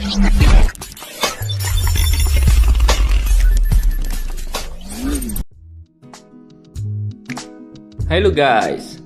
Halo guys,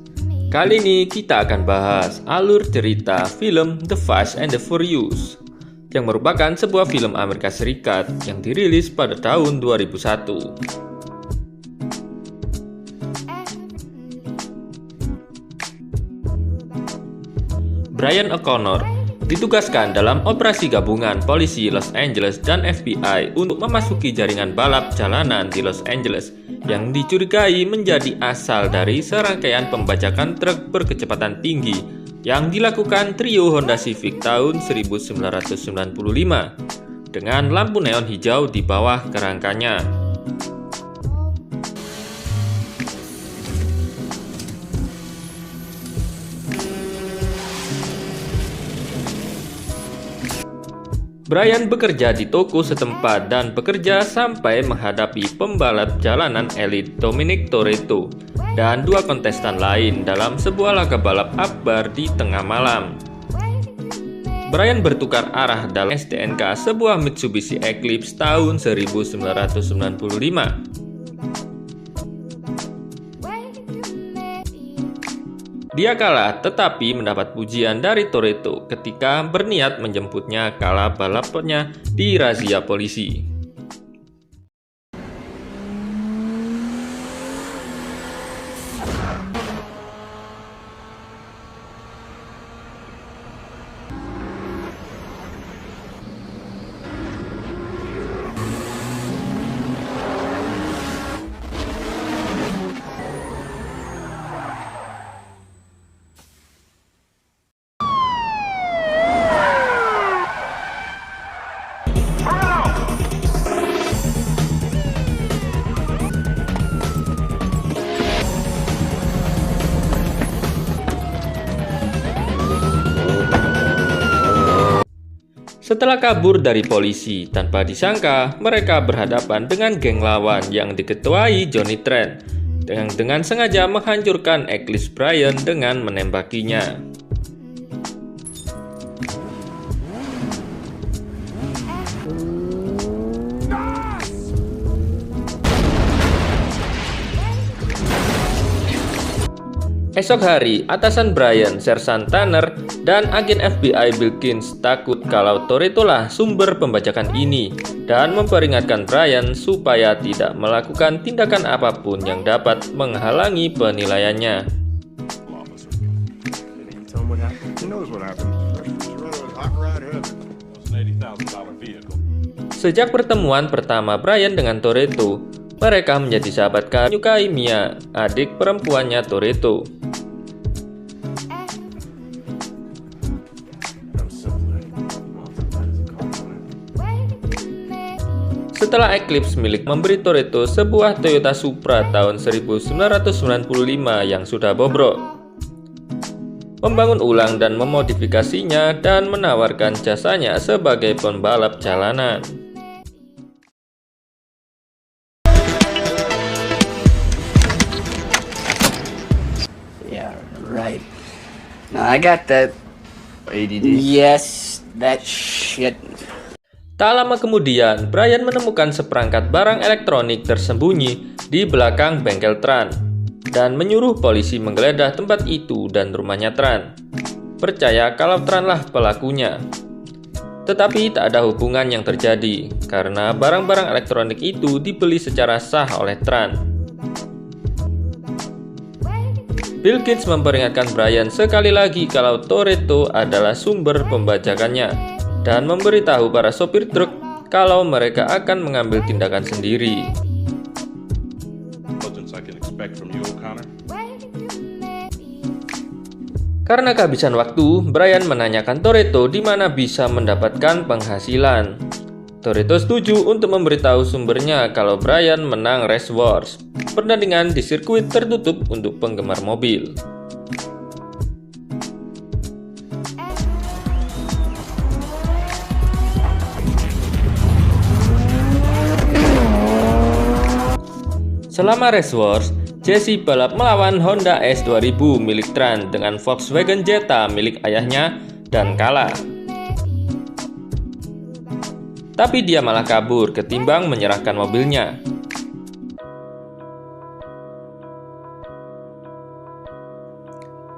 kali ini kita akan bahas alur cerita film The Fast and the Furious yang merupakan sebuah film Amerika Serikat yang dirilis pada tahun 2001. Brian O'Connor ditugaskan dalam operasi gabungan polisi Los Angeles dan FBI untuk memasuki jaringan balap jalanan di Los Angeles yang dicurigai menjadi asal dari serangkaian pembajakan truk berkecepatan tinggi yang dilakukan trio Honda Civic tahun 1995 dengan lampu neon hijau di bawah kerangkanya. Brian bekerja di toko setempat dan bekerja sampai menghadapi pembalap jalanan elit Dominic Toretto dan dua kontestan lain dalam sebuah laga balap akbar di tengah malam. Brian bertukar arah dalam STNK sebuah Mitsubishi Eclipse tahun 1995. Dia kalah tetapi mendapat pujian dari Toretto ketika berniat menjemputnya kala balapnya di razia polisi. Setelah kabur dari polisi, tanpa disangka mereka berhadapan dengan geng lawan yang diketuai Johnny Trent yang dengan sengaja menghancurkan Eclipse Brian dengan menembakinya. Esok hari, atasan Brian, Sersan Tanner, dan agen FBI Bilkins takut kalau Toretto lah sumber pembajakan ini dan memperingatkan Brian supaya tidak melakukan tindakan apapun yang dapat menghalangi penilaiannya. Sejak pertemuan pertama Brian dengan Toretto, mereka menjadi sahabat karena menyukai Mia, adik perempuannya Toretto. Setelah Eclipse milik memberi Toretto sebuah Toyota Supra tahun 1995 yang sudah bobrok, membangun ulang dan memodifikasinya dan menawarkan jasanya sebagai pembalap jalanan. Yeah, right. No, I got that. ADD. Yes, that shit. Tak lama kemudian, Brian menemukan seperangkat barang elektronik tersembunyi di belakang bengkel Tran dan menyuruh polisi menggeledah tempat itu dan rumahnya Tran. Percaya kalau Tran lah pelakunya. Tetapi tak ada hubungan yang terjadi karena barang-barang elektronik itu dibeli secara sah oleh Tran. Bilkins memperingatkan Brian sekali lagi kalau Toretto adalah sumber pembajakannya dan memberitahu para sopir truk kalau mereka akan mengambil tindakan sendiri. Karena kehabisan waktu, Brian menanyakan Toretto di mana bisa mendapatkan penghasilan. Toretto setuju untuk memberitahu sumbernya kalau Brian menang Race Wars, pertandingan di sirkuit tertutup untuk penggemar mobil. Selama Race Wars, Jesse balap melawan Honda S2000 milik Tran dengan Volkswagen Jetta milik ayahnya dan kalah. tapi dia malah kabur ketimbang menyerahkan mobilnya.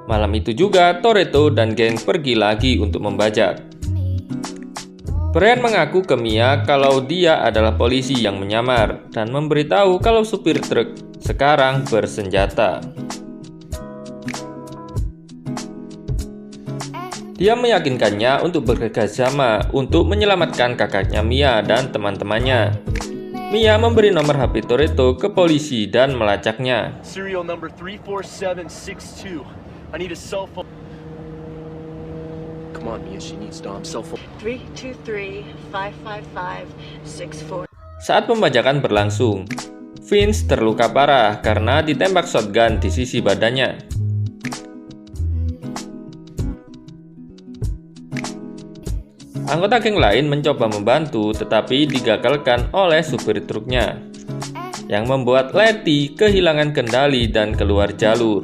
Malam itu juga, Toretto dan geng pergi lagi untuk membajak. Brian mengaku ke Mia kalau dia adalah polisi yang menyamar dan memberitahu kalau supir truk sekarang bersenjata. Dia meyakinkannya untuk bekerjasama untuk menyelamatkan kakaknya Mia dan teman-temannya. Mia memberi nomor HP Toretto ke polisi dan melacaknya. Serial number 34762. I need a cell phone. Come on, Mia, she needs Dom's cell phone. 323-555-64. Saat pembajakan berlangsung, Vince terluka parah karena ditembak shotgun di sisi badannya. Anggota geng lain mencoba membantu tetapi digagalkan oleh supir truknya, yang membuat Letty kehilangan kendali dan keluar jalur.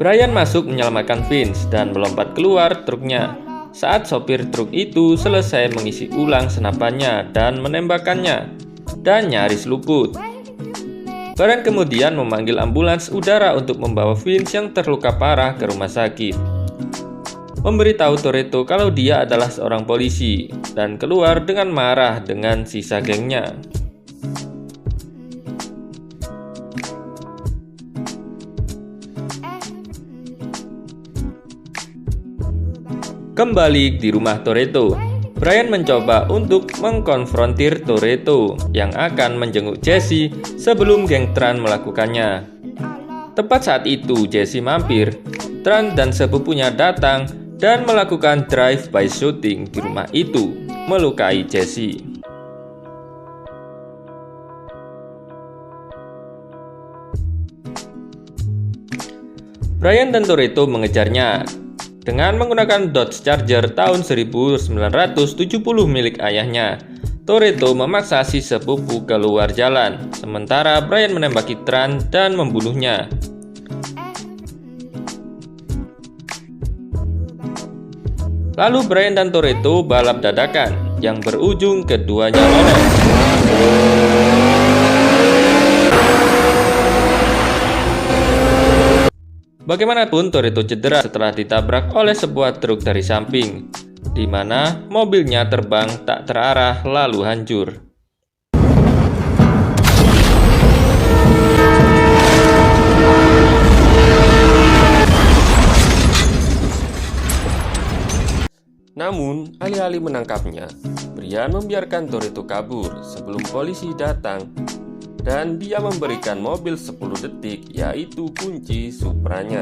Brian masuk menyelamatkan Vince dan melompat keluar truknya saat sopir truk itu selesai mengisi ulang senapannya dan menembakkannya dan nyaris luput. Brian kemudian memanggil ambulans udara untuk membawa Vince yang terluka parah ke rumah sakit, memberitahu Toretto kalau dia adalah seorang polisi dan keluar dengan marah dengan sisa gengnya. Kembali di rumah Toretto, Brian mencoba untuk mengkonfrontir Toretto yang akan menjenguk Jesse sebelum geng Tran melakukannya. Tepat saat itu Jesse mampir, Tran dan sepupunya datang dan melakukan drive-by shooting di rumah itu, melukai Jesse. Brian dan Toretto mengejarnya dengan menggunakan Dodge Charger tahun 1970 milik ayahnya. Toretto memaksa si sepupu keluar jalan, sementara Brian menembaki Tran dan membunuhnya. Lalu Brian dan Toretto balap dadakan, yang berujung keduanya lolos. Bagaimanapun, Toretto cedera setelah ditabrak oleh sebuah truk dari samping, di mana mobilnya terbang tak terarah lalu hancur. Namun, alih-alih menangkapnya, Brian membiarkan Toretto kabur sebelum polisi datang, dan dia memberikan mobil 10 detik, yaitu kunci Supranya.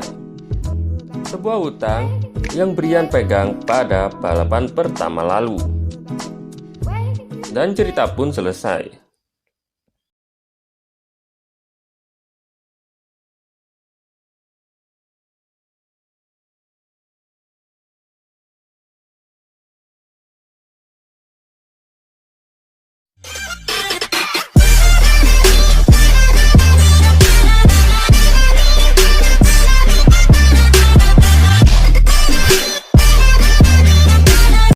Sebuah hutang yang Brian pegang pada balapan pertama lalu. Dan cerita pun selesai.